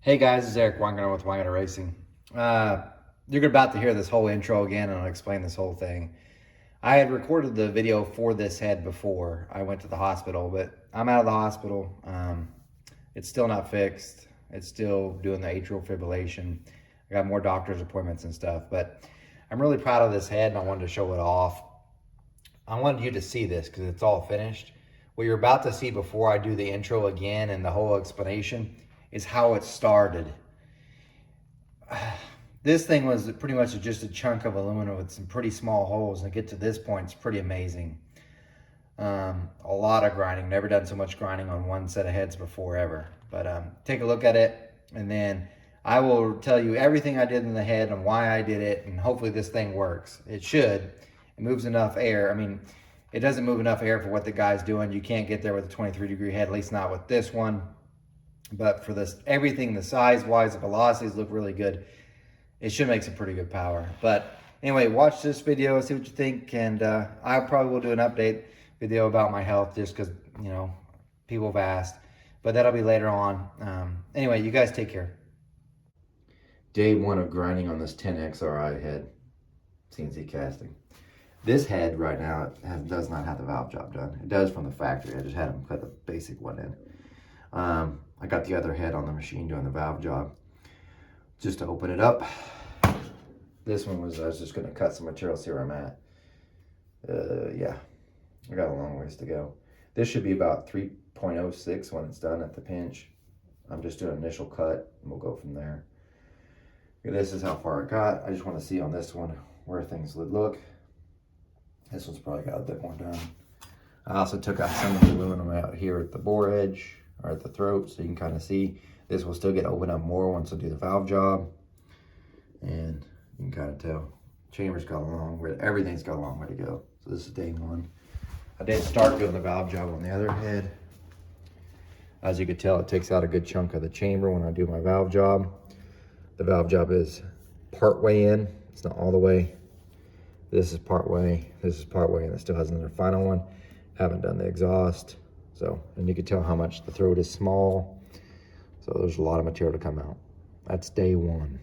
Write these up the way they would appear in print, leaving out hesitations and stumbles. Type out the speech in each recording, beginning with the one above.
Hey guys, it's Eric Weingart with Weingart Racing. You're about to hear this whole intro again, and I'll explain this whole thing. I had recorded the video for this head before I went to the hospital, but I'm out of the hospital. It's still not fixed. It's still doing the atrial fibrillation. I got more doctor's appointments and stuff, but I'm really proud of this head, and I wanted to show it off. I wanted you to see this because it's all finished. What you're about to see before I do the intro again and the whole explanation is how it started. This thing was pretty much just a chunk of aluminum with some pretty small holes, and to get to this point, it's pretty amazing. A lot of grinding. Never done so much grinding on one set of heads before ever. But take a look at it, and then I will tell you everything I did in the head and why I did it, and hopefully this thing works. It should. It moves enough air. I mean, it doesn't move enough air for what the guy's doing. You can't get there with a 23-degree head, at least not with this one. But for this, everything, the size-wise, the velocities look really good. It should make some pretty good power. But anyway, watch this video, see what you think, and I probably will do an update video about my health just because, you know, people have asked. But that'll be later on. Anyway, you guys take care. Day one of grinding on this 10XRI head, CNC casting. This head right now does not have the valve job done. It does from the factory. I just had them put the basic one in. I got the other head on the machine doing the valve job. Just to open it up. This one was, I was just going to cut some material, see where I'm at. Yeah, I got a long ways to go. This should be about 3.06 when it's done at the pinch. I'm just doing an initial cut and we'll go from there. This is how far it got. I just want to see on this one where things would look. This one's probably got a bit more done. I also took out some of the aluminum out here at the bore edge or at the throat, so you can kind of see. This will still get opened up more once I do the valve job. And you can kind of tell. Chamber's got a long way, everything's got a long way to go. So this is day one. I didn't start doing the valve job on the other head. As you can tell, it takes out a good chunk of the chamber when I do my valve job. The valve job is part way in. It's not all the way. This is part way, this is part way, and it still has another final one. Haven't done the exhaust. So, and you can tell how much the throat is small. So there's a lot of material to come out. That's day one.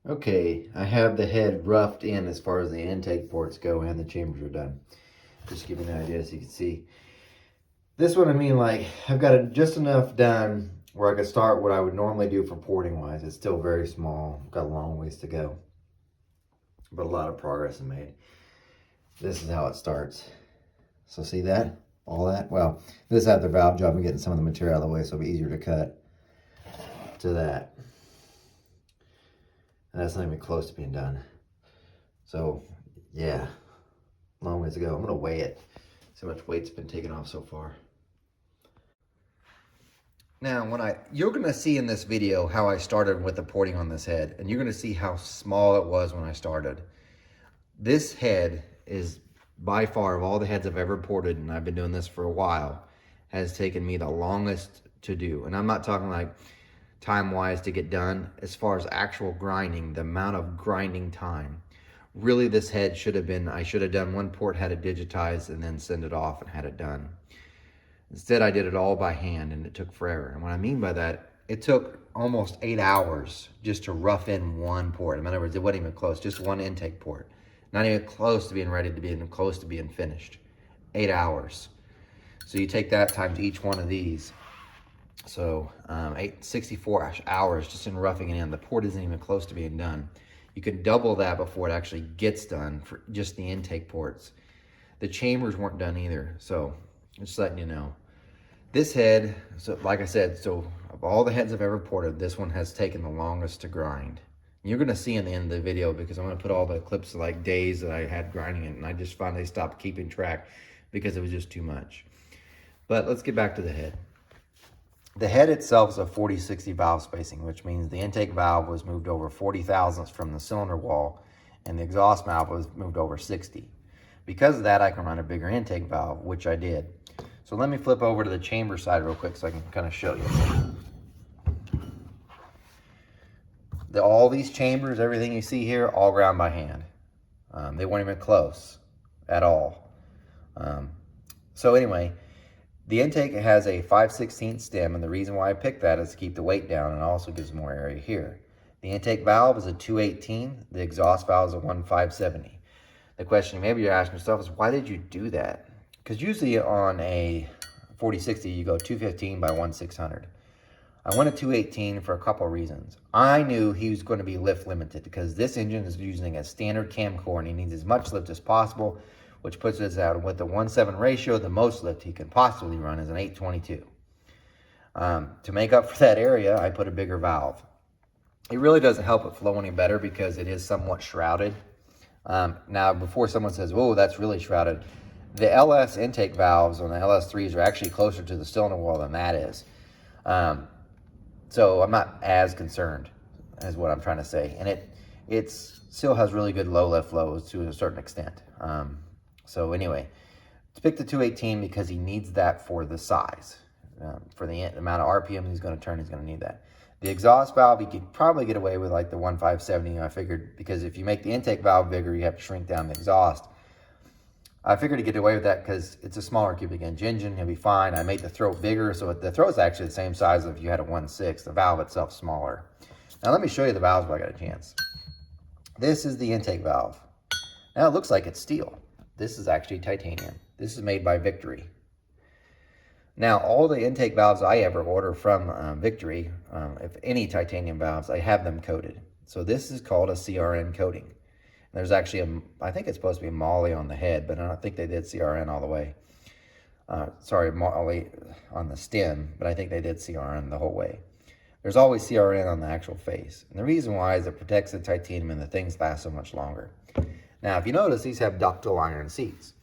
Okay, I have the head roughed in as far as the intake ports go and the chambers are done. Just to give you an idea so you can see. This one, I mean, like, I've got it just enough done where I could start what I would normally do for porting wise. It's still very small, got a long ways to go. But a lot of progress is made. This is how it starts. So see that? All that? Well, this is after the valve job and getting some of the material out of the way so it'll be easier to cut to that. And that's not even close to being done. So, yeah, long ways to go. I'm gonna weigh it, see how much weight's been taken off so far. Now, you're gonna see in this video how I started with the porting on this head, and you're gonna see how small it was when I started. This head is by far, of all the heads I've ever ported, and I've been doing this for a while, has taken me the longest to do. And I'm not talking like time-wise to get done. As far as actual grinding, the amount of grinding time. Really, this head should have been, I should have done one port, had it digitized, and then send it off and had it done. Instead, I did it all by hand, and it took forever. And what I mean by that, it took almost 8 hours just to rough in one port. In other words, it wasn't even close, just one intake port. Not even close to being ready to be, even close to being finished. 8 hours. So you take that times each one of these. So 64 hours just in roughing it in. The port isn't even close to being done. You can double that before it actually gets done for just the intake ports. The chambers weren't done either. So just letting you know. This head, so like I said, so of all the heads I've ever ported, this one has taken the longest to grind. You're gonna see in the end of the video because I'm gonna put all the clips of like days that I had grinding it, and I just finally stopped keeping track because it was just too much. But let's get back to the head. The head itself is a 40-60 valve spacing, which means the intake valve was moved over 40 thousandths from the cylinder wall, and the exhaust valve was moved over 60. Because of that, I can run a bigger intake valve, which I did. So let me flip over to the chamber side real quick so I can kind of show you. All these chambers, everything you see here, all ground by hand. They weren't even close at all. So anyway, The intake has a 5/16 stem, and the reason why I picked that is to keep the weight down, and it also gives more area here. The intake valve is a 218. The exhaust valve is a 1570. The question maybe you're asking yourself is, why did you do that? Because usually on a 4060, you go 215 by 1600. I went a 218 for a couple of reasons. I knew he was going to be lift limited because this engine is using a standard cam core and he needs as much lift as possible, which puts us out with the 1:7 ratio. The most lift he can possibly run is an 822. To make up for that area, I put a bigger valve. It really doesn't help it flow any better because it is somewhat shrouded. Now, before someone says, "Oh, that's really shrouded," the LS intake valves on the LS3s are actually closer to the cylinder wall than that is. So I'm not as concerned, as what I'm trying to say. And it still has really good low lift flows to a certain extent. So anyway, let's pick the 218 because he needs that for the size. For the amount of RPM he's going to turn, he's going to need that. The exhaust valve, he could probably get away with like the 1570, I figured, because if you make the intake valve bigger, you have to shrink down the exhaust. I figured to get away with that because it's a smaller cubic inch engine. He'll be fine. I made the throat bigger, so the throat's actually the same size if you had a 1.6. The valve itself smaller. Now let me show you the valves while I got a chance. This is the intake valve. Now it looks like it's steel. This is actually titanium. This is made by Victory. Now all the intake valves I ever order from Victory, if any titanium valves, I have them coated. So this is called a CRN coating. There's actually I think it's supposed to be moly on the head, but I don't think they did CRN all the way. Sorry, moly on the stem, but I think they did CRN the whole way. There's always CRN on the actual face. And the reason why is it protects the titanium and the things last so much longer. Now, if you notice, these have ductile iron seats.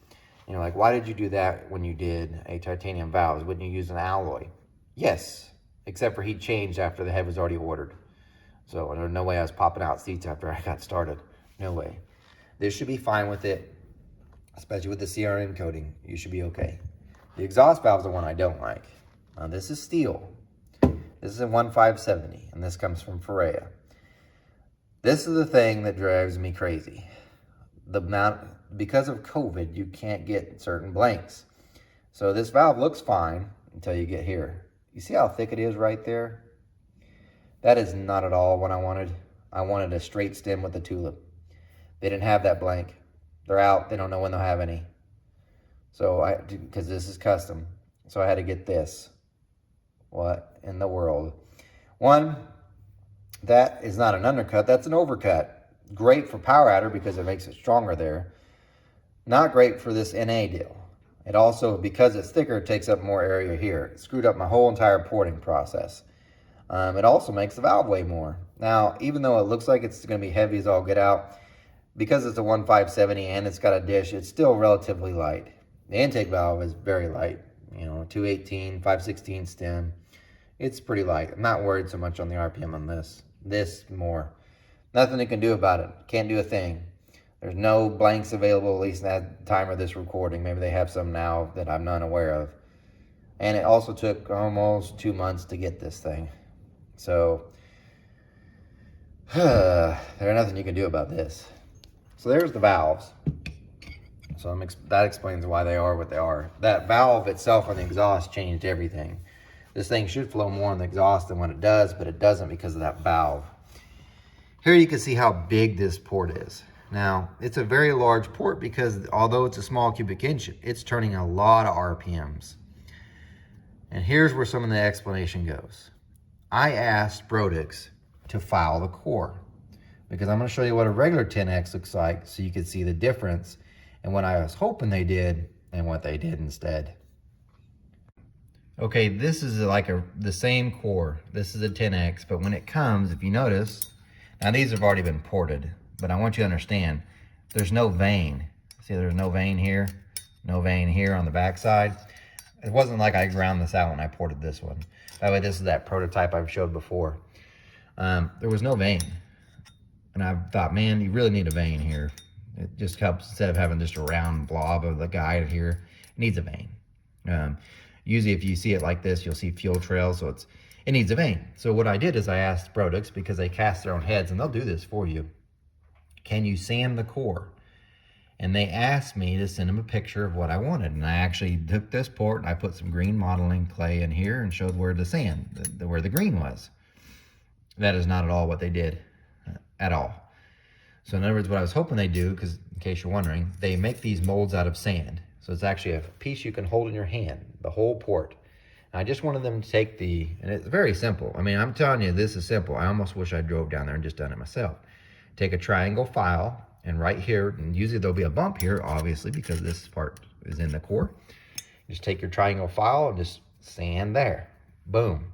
You know, like, why did you do that when you did a titanium valve? Wouldn't you use an alloy? Yes, except for heat changed after the head was already ordered. So there's no way I was popping out seats after I got started. No way. This should be fine with it, especially with the CRN coating. You should be okay. The exhaust valve is the one I don't like. This is steel. This is a 1570, and this comes from Ferrea. This is the thing that drives me crazy. Because of COVID, you can't get certain blanks. So this valve looks fine until you get here. You see how thick it is right there? That is not at all what I wanted. I wanted a straight stem with a tulip. They didn't have that blank. They're out. They don't know when they'll have any. So because this is custom. So I had to get this. What in the world? One, that is not an undercut. That's an overcut. Great for power adder because it makes it stronger there. Not great for this NA deal. It also, because it's thicker, it takes up more area here. It screwed up my whole entire porting process. It also makes the valve weigh more. Now, even though it looks like it's going to be heavy as all get out, because it's a 1570 and it's got a dish, it's still relatively light. The intake valve is very light. You know, 218, 5/16 stem. It's pretty light. I'm not worried so much on the RPM on this. This more. Nothing you can do about it. Can't do a thing. There's no blanks available, at least at the time of this recording. Maybe they have some now that I'm not aware of. And it also took almost 2 months to get this thing. So, there's nothing you can do about this. So there's the valves. So that explains why they are what they are. That valve itself on the exhaust changed everything. This thing should flow more on the exhaust than what it does, but it doesn't because of that valve. Here you can see how big this port is. Now, it's a very large port because although it's a small cubic inch, it's turning a lot of RPMs. And here's where some of the explanation goes. I asked Brodix to file the core because I'm going to show you what a regular 10X looks like so you can see the difference in what I was hoping they did and what they did instead. Okay, this is like the same core. This is a 10X, but when it comes, if you notice, now these have already been ported, but I want you to understand, there's no vein. See, there's no vein here, no vein here on the back side. It wasn't like I ground this out when I ported this one. By the way, this is that prototype I've showed before. There was no vein. And I thought, man, you really need a vein here. It just helps, instead of having just a round blob of the guide here, it needs a vein. Usually if you see it like this, you'll see fuel trails, so it needs a vein. So what I did is I asked Brodix, because they cast their own heads, and they'll do this for you. Can you sand the core? And they asked me to send them a picture of what I wanted. And I actually took this port and I put some green modeling clay in here and showed where the sand, where the green was. That is not at all what they did, at all. So in other words, what I was hoping they do, because in case you're wondering, they make these molds out of sand. So it's actually a piece you can hold in your hand, the whole port. And I just wanted them to take and it's very simple. I mean, I'm telling you, this is simple. I almost wish I drove down there and just done it myself. Take a triangle file, and right here, and usually there'll be a bump here, obviously, because this part is in the core. Just take your triangle file and just sand there. Boom.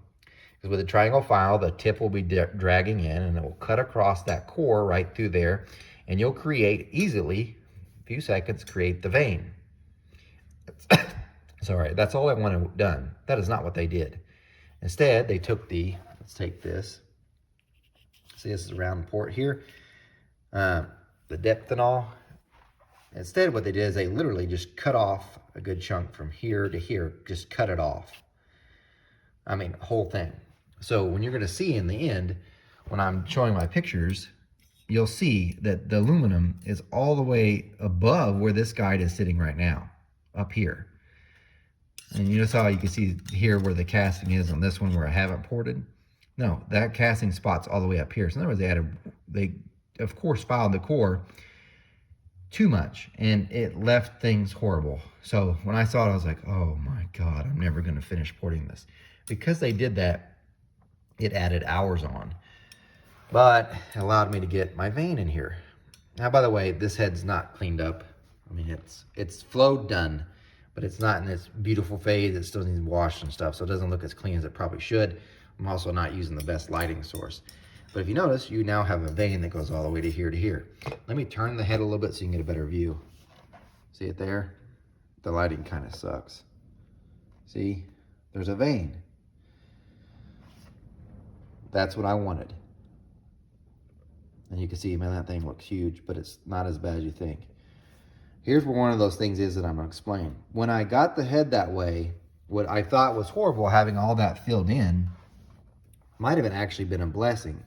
Because with a triangle file, the tip will be dragging in, and it will cut across that core right through there, and you'll create easily, a few seconds, create the vein. Sorry, that's all I wanted done. That is not what they did. Instead, they took let's take this. See, this is around the port here. The depth and all. Instead, what they did is they literally just cut off a good chunk from here to here. Just cut it off. I mean, whole thing. So when you're going to see in the end, when I'm showing my pictures, you'll see that the aluminum is all the way above where this guide is sitting right now, up here. And you notice how you can see here where the casting is on this one where I haven't ported? No, that casting spot's all the way up here. So in other words, they of course filed the core too much, and it left things horrible. So when I saw it, I was like, oh my God, I'm never going to finish porting this. Because they did that, it added hours on, but it allowed me to get my vein in here. Now, by the way, this head's not cleaned up. I mean, it's flowed done, but it's not in this beautiful phase. It still needs washed and stuff, so it doesn't look as clean as it probably should. I'm also not using the best lighting source. But if you notice, you now have a vein that goes all the way to here to here. Let me turn the head a little bit so you can get a better view. See it there? The lighting kind of sucks. See? There's a vein. That's what I wanted. And you can see, man, that thing looks huge, but it's not as bad as you think. Here's where one of those things is that I'm going to explain. When I got the head that way, what I thought was horrible, having all that filled in, might have actually been a blessing.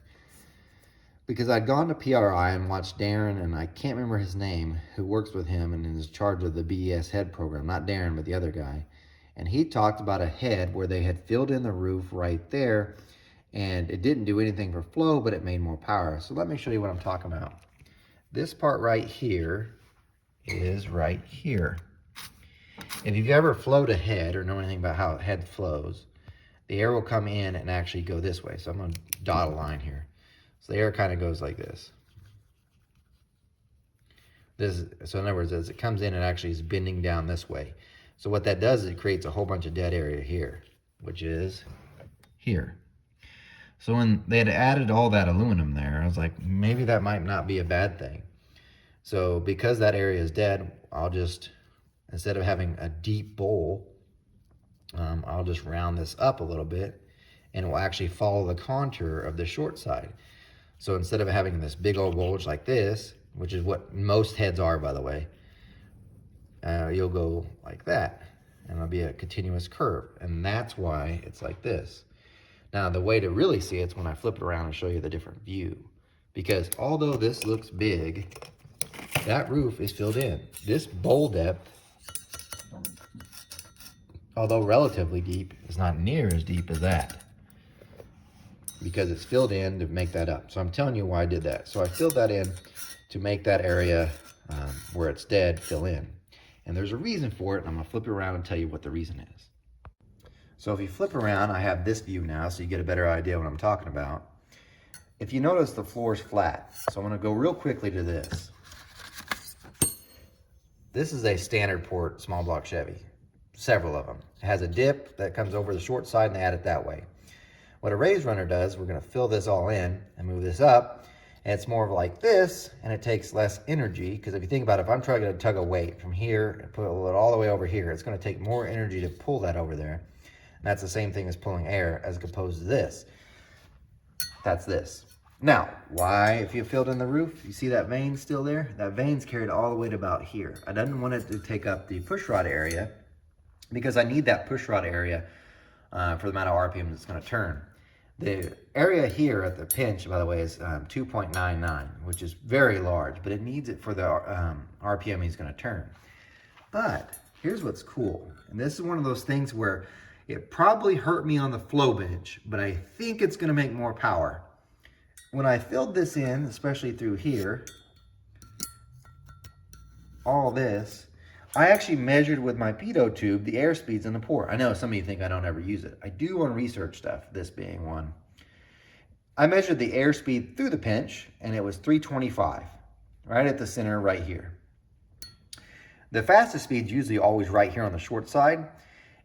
Because I'd gone to PRI and watched Darren, and I can't remember his name, who works with him and is in charge of the BES head program. Not Darren, but the other guy. And he talked about a head where they had filled in the roof right there, and it didn't do anything for flow, but it made more power. So let me show you what I'm talking about. This part right here is right here. If you've ever flowed a head or know anything about how a head flows, the air will come in and actually go this way. So I'm going to dot a line here. So the air kind of goes like this. So in other words, as it comes in, it actually is bending down this way. So what that does is it creates a whole bunch of dead area here, which is here. So when they had added all that aluminum there, I was like, maybe that might not be a bad thing. So because that area is dead, I'll just, instead of having a deep bowl, I'll just round this up a little bit, and it will actually follow the contour of the short side. So instead of having this big old bulge like this, which is what most heads are, by the way, you'll go like that, and it'll be a continuous curve. And that's why it's like this. Now, the way to really see it's when I flip it around and show you the different view. Because although this looks big, that roof is filled in. This bowl depth, although relatively deep, is not near as deep as that. Because it's filled in to make that up. So I'm telling you why I did that. So I filled that in to make that area where it's dead fill in. And there's a reason for it, and I'm going to flip it around and tell you what the reason is. So if you flip around, I have this view now, so you get a better idea what I'm talking about. If you notice, the floor is flat. So I'm going to go real quickly to this. This is a standard port small block Chevy. Several of them. It has a dip that comes over the short side, and they add it that way. What a raised runner does, we're going to fill this all in and move this up. And it's more of like this, and it takes less energy. Because if you think about it, if I'm trying to tug a weight from here and put it all the way over here, it's going to take more energy to pull that over there. And that's the same thing as pulling air as opposed to this. That's this. Now, why, if you filled in the roof, you see that vein still there? That vein's carried all the way to about here. I didn't want it to take up the push rod area because I need that push rod area for the amount of RPM it's going to turn. The area here at the pinch, by the way, is 2.99, which is very large, but it needs it for the RPM he's going to turn. But here's what's cool, and this is one of those things where it probably hurt me on the flow bench, but I think it's going to make more power. When I filled this in, especially through here, all this, I actually measured with my pitot tube the air speeds in the port. I know some of you think I don't ever use it. I do on research stuff, this being one. I measured the air speed through the pinch, and it was 325, right at the center right here. The fastest speed's usually always right here on the short side,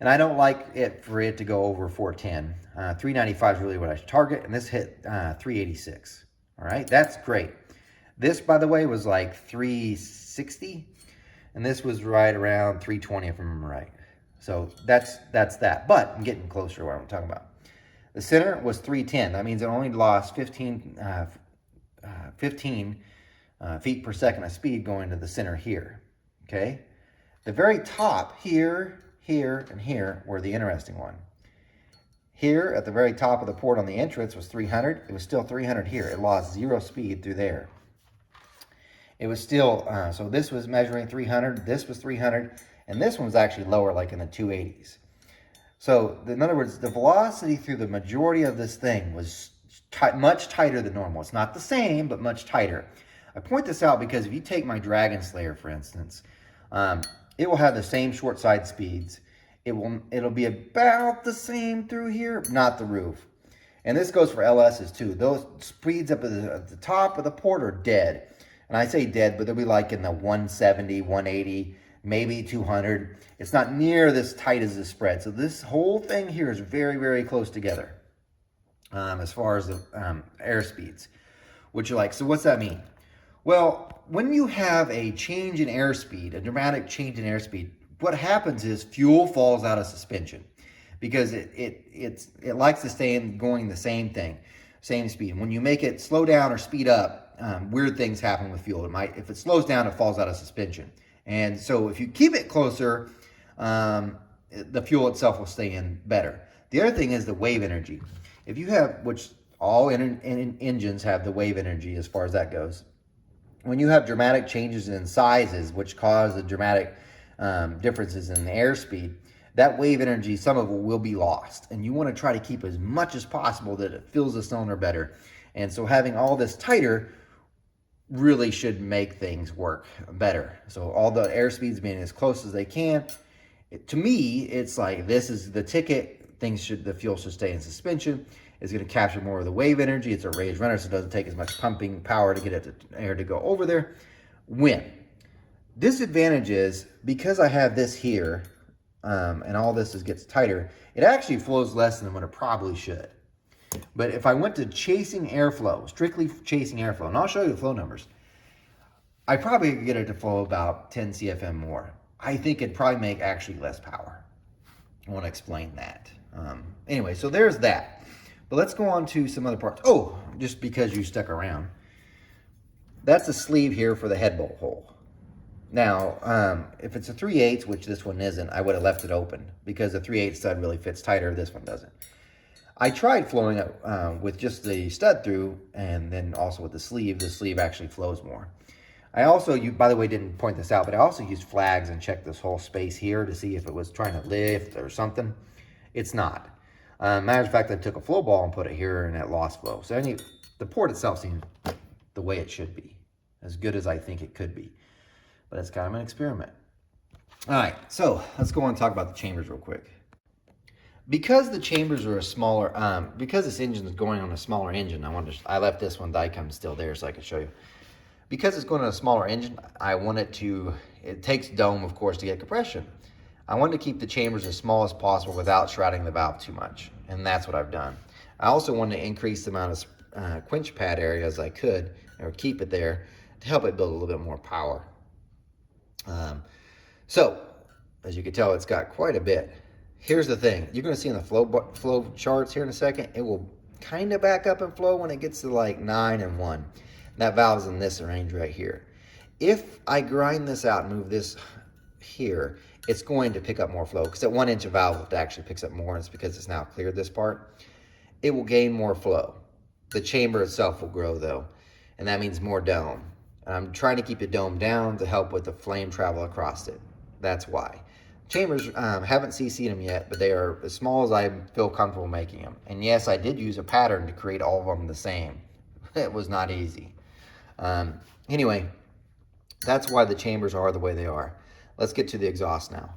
and I don't like it for it to go over 410. 395 is really what I target, and this hit 386. All right, that's great. This, by the way, was like 360. And this was right around 320, if I remember right. So that's that. But I'm getting closer to what I'm talking about. The center was 310. That means it only lost 15 feet per second of speed going to the center here. Okay? The very top here, here, and here were the interesting one. Here at the very top of the port on the entrance was 300. It was still 300 here. It lost 0 speed through there. It was still, so this was measuring 300, this was 300, and this one was actually lower, like in the 280s. So, in other words, the velocity through the majority of this thing was much tighter than normal. It's not the same, but much tighter. I point this out because if you take my Dragon Slayer, for instance, it will have the same short side speeds. It'll be about the same through here, not the roof. And this goes for LSs too. Those speeds up at the top of the port are dead. And I say dead, but they'll be like in the 170, 180, maybe 200. It's not near this tight as the spread. So this whole thing here is very, very close together as far as the air speeds, which you're like, so what's that mean? Well, when you have a change in airspeed, a dramatic change in airspeed, what happens is fuel falls out of suspension because it likes to stay in going the same thing, same speed. And when you make it slow down or speed up, weird things happen with fuel. If it slows down, it falls out of suspension. And so if you keep it closer, the fuel itself will stay in better. The other thing is the wave energy. If you have, which all engines have the wave energy as far as that goes. When you have dramatic changes in sizes, which cause the dramatic differences in the airspeed, that wave energy, some of it will be lost. And you want to try to keep as much as possible that it fills the cylinder better. And so having all this tighter really should make things work better. So all the air speeds being as close as they can. To me, it's like this is the ticket. The fuel should stay in suspension. It's going to capture more of the wave energy. It's a raised runner, so it doesn't take as much pumping power to get it to air to go over there. Disadvantage is because I have this here and all this gets tighter, it actually flows less than what it probably should. But if I went to chasing airflow, strictly chasing airflow, and I'll show you the flow numbers, I probably could get it to flow about 10 CFM more. I think it'd probably make actually less power. I want to explain that. Anyway, so there's that. But let's go on to some other parts. Oh, just because you stuck around. That's the sleeve here for the head bolt hole. Now, if it's a 3/8, which this one isn't, I would have left it open because the 3/8 stud really fits tighter. This one doesn't. I tried flowing it with just the stud through and then also with the sleeve. The sleeve actually flows more. I also, by the way, didn't point this out, but I also used flags and checked this whole space here to see if it was trying to lift or something. It's not. Matter of fact, I took a flow ball and put it here and it lost flow. So the port itself seems the way it should be, as good as I think it could be. But it's kind of an experiment. All right, so let's go on and talk about the chambers real quick. Because the chambers are a smaller, because this engine is going on a smaller engine, I left this one Dicom still there so I can show you. Because it's going on a smaller engine, I want it takes dome, of course, to get compression. I wanted to keep the chambers as small as possible without shrouding the valve too much, and that's what I've done. I also wanted to increase the amount of quench pad area as I could, or keep it there, to help it build a little bit more power. So, as you can tell, it's got quite a bit. Here's the thing. You're going to see in the flow charts here in a second, it will kind of back up and flow when it gets to like 9 and 1. That valve's in this range right here. If I grind this out and move this here, it's going to pick up more flow because at 1 inch a valve it actually picks up more, and it's because it's now cleared this part. it will gain more flow. The chamber itself will grow though, and that means more dome. And I'm trying to keep the dome down to help with the flame travel across it. That's why. Chambers, haven't CC'd them yet, but they are as small as I feel comfortable making them. And yes, I did use a pattern to create all of them the same. It was not easy. Anyway, that's why the chambers are the way they are. Let's get to the exhaust now.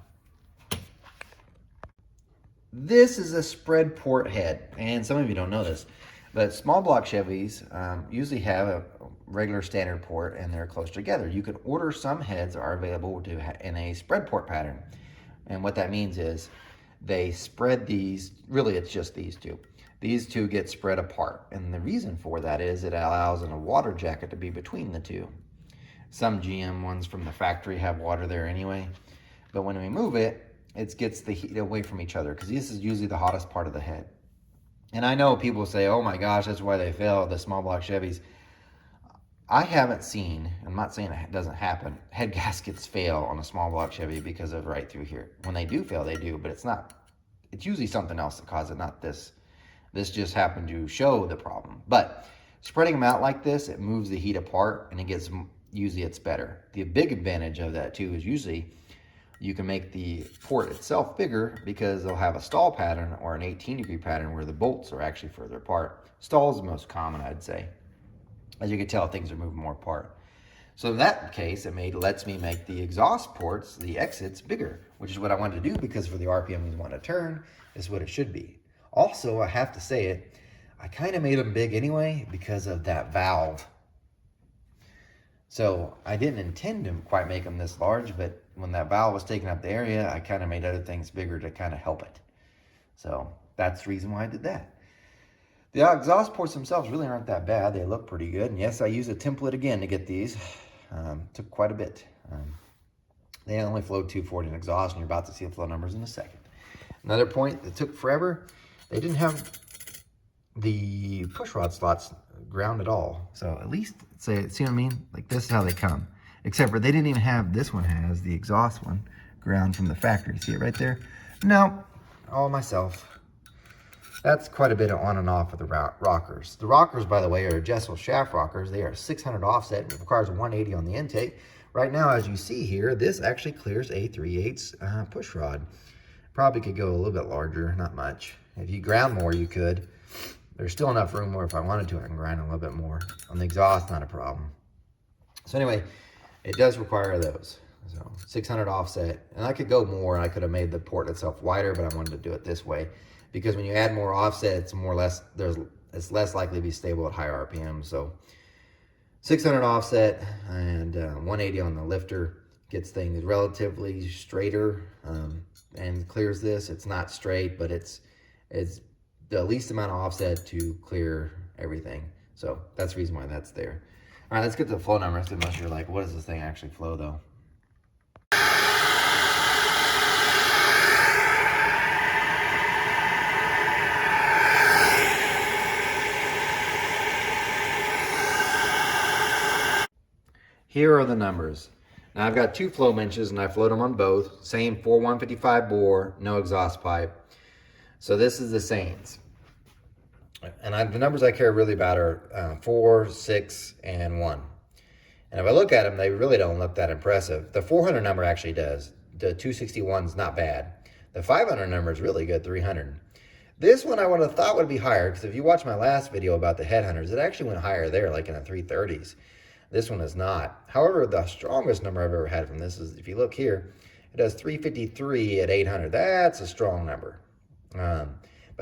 This is a spread port head, and some of you don't know this, but small block Chevys usually have a regular standard port and they're close together. You can order some heads are available in a spread port pattern. And what that means is they spread these, really it's just these two. These two get spread apart. And the reason for that is it allows a water jacket to be between the two. Some GM ones from the factory have water there anyway. But when we move it, it gets the heat away from each other because this is usually the hottest part of the head. And I know people say, oh my gosh, that's why they fail, the small block Chevys. I haven't seen, I'm not saying it doesn't happen, head gaskets fail on a small block Chevy because of right through here. When they do fail, they do, but it's usually something else that causes it, not this. This just happened to show the problem. But spreading them out like this, it moves the heat apart and usually it's better. The big advantage of that too is usually you can make the port itself bigger because they'll have a stall pattern or an 18-degree pattern where the bolts are actually further apart. Stall is the most common, I'd say. As you can tell, things are moving more apart. So in that case, lets me make the exhaust ports, the exits, bigger, which is what I wanted to do because for the RPM we want to turn, is what it should be. Also, I have to say it, I kind of made them big anyway because of that valve. So I didn't intend to quite make them this large, but when that valve was taking up the area, I kind of made other things bigger to kind of help it. So that's the reason why I did that. The exhaust ports themselves really aren't that bad. They look pretty good. And yes, I used a template again to get these. Took quite a bit. They only flow 240 in exhaust, and you're about to see the flow numbers in a second. Another point that took forever, they didn't have the push rod slots ground at all. So at least, see what I mean? Like this is how they come. Except for they didn't even have, this one has the exhaust one ground from the factory. See it right there? No, all myself. That's quite a bit of on and off of the rockers. The rockers, by the way, are adjustable shaft rockers. They are 600 offset. It requires 180 on the intake. Right now, as you see here, this actually clears a 3/8 push rod. Probably could go a little bit larger, not much. If you ground more, you could. There's still enough room where if I wanted to, I can grind a little bit more. On the exhaust, not a problem. So anyway, it does require those. So 600 offset. And I could go more. I could have made the port itself wider, but I wanted to do it this way. Because when you add more offset, it's less likely to be stable at higher RPM. So 600 offset and 180 on the lifter gets things relatively straighter and clears this. It's not straight, but it's the least amount of offset to clear everything. So that's the reason why that's there. All right, let's get to the flow numbers, unless you're like, what does this thing actually flow though? Here are the numbers. Now I've got two flow benches and I float them on both. Same 4155 bore, no exhaust pipe. So this is the Saints. And the numbers I care really about are 4, 6, and 1. And if I look at them, they really don't look that impressive. The 400 number actually does. The 261 is not bad. The 500 number is really good, 300. This one I would have thought would be higher, because if you watch my last video about the headhunters, it actually went higher there, like in the 330s. This one is not. However, the strongest number I've ever had from this is, if you look here, it does 353 at 800. That's a strong number. By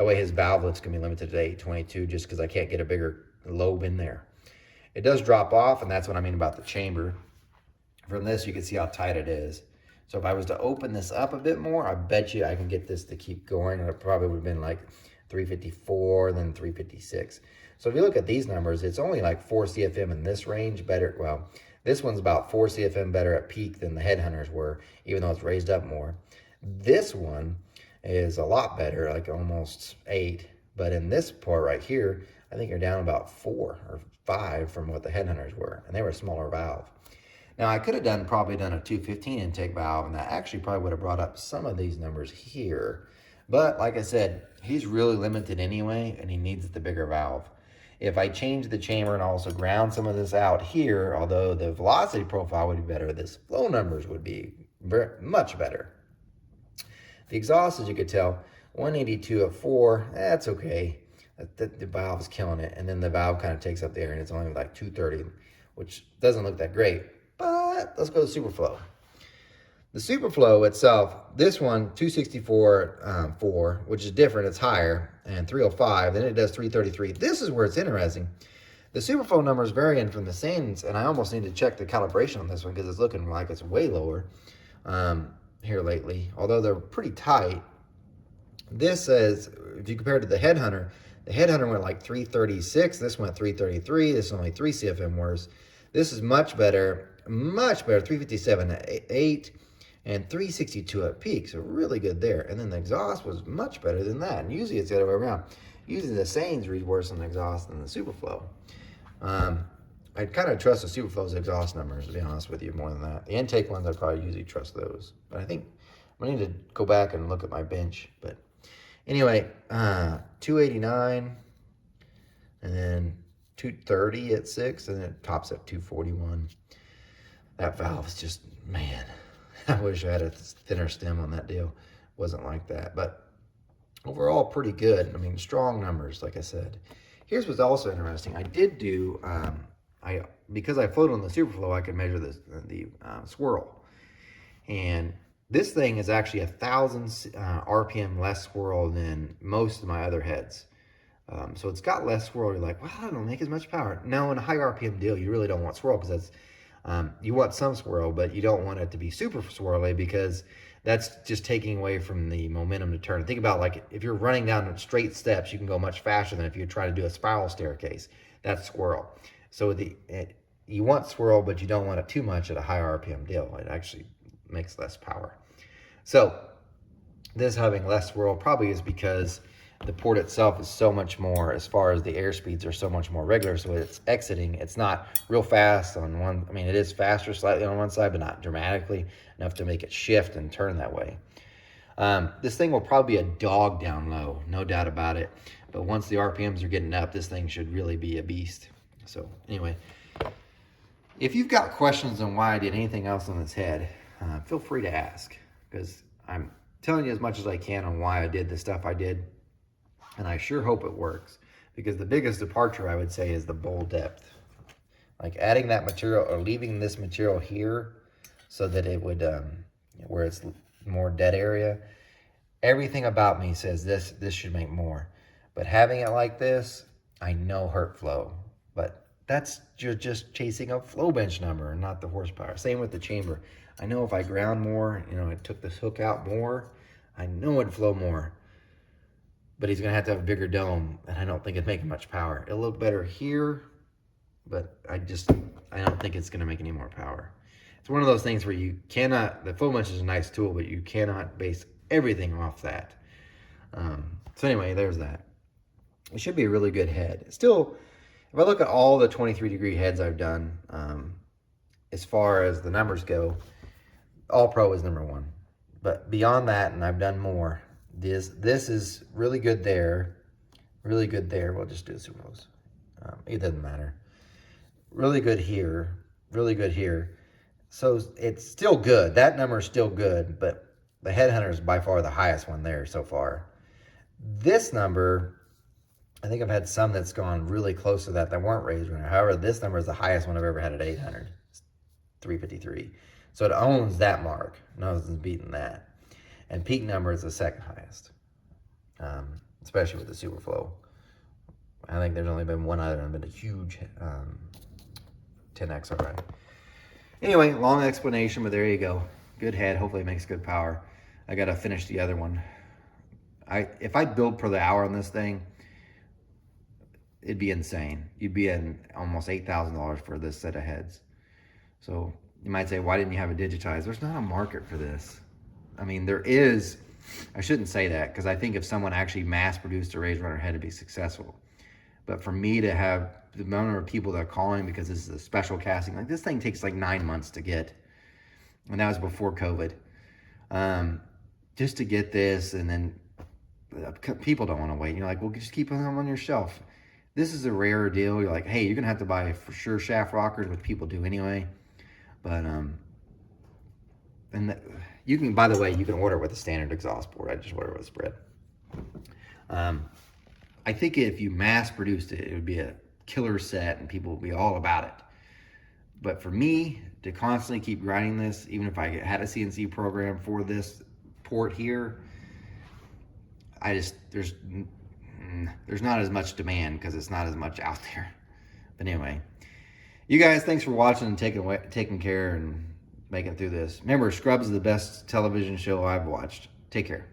the way, his valvelets can be limited to 822 just because I can't get a bigger lobe in there. It does drop off, and that's what I mean about the chamber. From this, you can see how tight it is. So if I was to open this up a bit more, I bet you I can get this to keep going. It probably would have been like 354, then 356. So if you look at these numbers, it's only like 4 CFM in this range better. Well, this one's about 4 CFM better at peak than the headhunters were, even though it's raised up more. This one is a lot better, like almost 8. But in this part right here, I think you're down about 4 or 5 from what the headhunters were, and they were a smaller valve. Now I could have probably done a 215 intake valve, and that actually probably would have brought up some of these numbers here. But like I said, he's really limited anyway, and he needs the bigger valve. If I change the chamber and also ground some of this out here, although the velocity profile would be better, this flow numbers would be much better. The exhaust, as you could tell, 182 at 4, that's okay. The valve's killing it, and then the valve kind of takes up the air, and it's only like 230, which doesn't look that great. But let's go to Superflow. The Superflow itself, this one, 264 4, which is different, it's higher, and 305, then it does 333. This is where it's interesting. The Superflow numbers varying from the Saints, and I almost need to check the calibration on this one because it's looking like it's way lower here lately, although they're pretty tight. This says, if you compare it to the Headhunter went like 336, this went 333, this is only 3 CFM worse. This is much better, 357 at 8, and 362 at peak, so really good there. And then the exhaust was much better than that, and usually it's the other way around. Usually the Saints read worse on the exhaust than the Superflow. I kind of trust the Superflow's exhaust numbers, to be honest with you, more than that. The intake ones, I probably usually trust those. But I think I need to go back and look at my bench. But anyway, 289, and then 230 at 6, and then it tops at 241. That valve is just, man, I wish I had a thinner stem on that deal. Wasn't like that. But overall, pretty good. I mean, strong numbers, like I said. Here's what's also interesting. I did do, because I floated on the Superflow, I could measure the swirl. And this thing is actually 1,000 RPM less swirl than most of my other heads. So it's got less swirl. You're like, well, I don't make as much power. No, in a high RPM deal, you really don't want swirl because that's, you want some swirl, but you don't want it to be super swirly because that's just taking away from the momentum to turn. Think about like if you're running down straight steps, you can go much faster than if you try to do a spiral staircase. That's swirl. So you want swirl, but you don't want it too much at a high RPM deal. It actually makes less power. So this having less swirl probably is because the port itself is so much more, as far as the air speeds are so much more regular, so it's exiting. It's not real fast on one. I mean, it is faster slightly on one side, but not dramatically enough to make it shift and turn that way. This thing will probably be a dog down low, no doubt about it. But once the RPMs are getting up, this thing should really be a beast. So anyway, if you've got questions on why I did anything else on this head, feel free to ask, because I'm telling you as much as I can on why I did the stuff I did. And I sure hope it works, because the biggest departure, I would say, is the bowl depth. Like adding that material or leaving this material here so that it would, where it's more dead area. Everything about me says this should make more. But having it like this, I know hurt flow. But that's just chasing a flow bench number and not the horsepower. Same with the chamber. I know if I ground more, I took this hook out more, I know it'd flow more. But he's going to have a bigger dome, and I don't think it'd make much power. It'll look better here, but I don't think it's going to make any more power. It's one of those things where you cannot, the flow bench is a nice tool, but you cannot base everything off that. So anyway, there's that. It should be a really good head. Still, if I look at all the 23-degree heads I've done, as far as the numbers go, All Pro is number 1. But beyond that, and I've done more, this is really good there, really good there. We'll just do the Superflows. It doesn't matter. Really good here, really good here. So it's still good. That number is still good, but the Headhunter is by far the highest one there so far. This number, I think I've had some that's gone really close to that weren't raised. However, this number is the highest one I've ever had at 800. It's 353. So it owns that mark. No one's beating that. And peak number is the second highest, especially with the Superflow. I think there's only been one other and been a huge 10X already. Anyway, long explanation, but there you go. Good head. Hopefully it makes good power. I got to finish the other one. If I build per the hour on this thing, it'd be insane. You'd be in almost $8,000 for this set of heads. So you might say, why didn't you have it digitized? There's not a market for this. I mean, there is. I shouldn't say that, because I think if someone actually mass-produced a raised runner head, it'd be successful. But for me to have the number of people that are calling because this is a special casting, like this thing takes like 9 months to get, and that was before COVID. Just to get this, and then people don't want to wait. You're like, well, just keep them on your shelf. This is a rare deal. You're like, hey, you're gonna have to buy for sure shaft rockers, which people do anyway. But you can, by the way, you can order with a standard exhaust port. I just ordered with a spread. I think if you mass produced it, it would be a killer set and people would be all about it. But for me to constantly keep grinding this, even if I had a CNC program for this port here, there's not as much demand because it's not as much out there. But anyway, you guys, thanks for watching and taking care and making it through this. Remember, Scrubs is the best television show I've watched. Take care.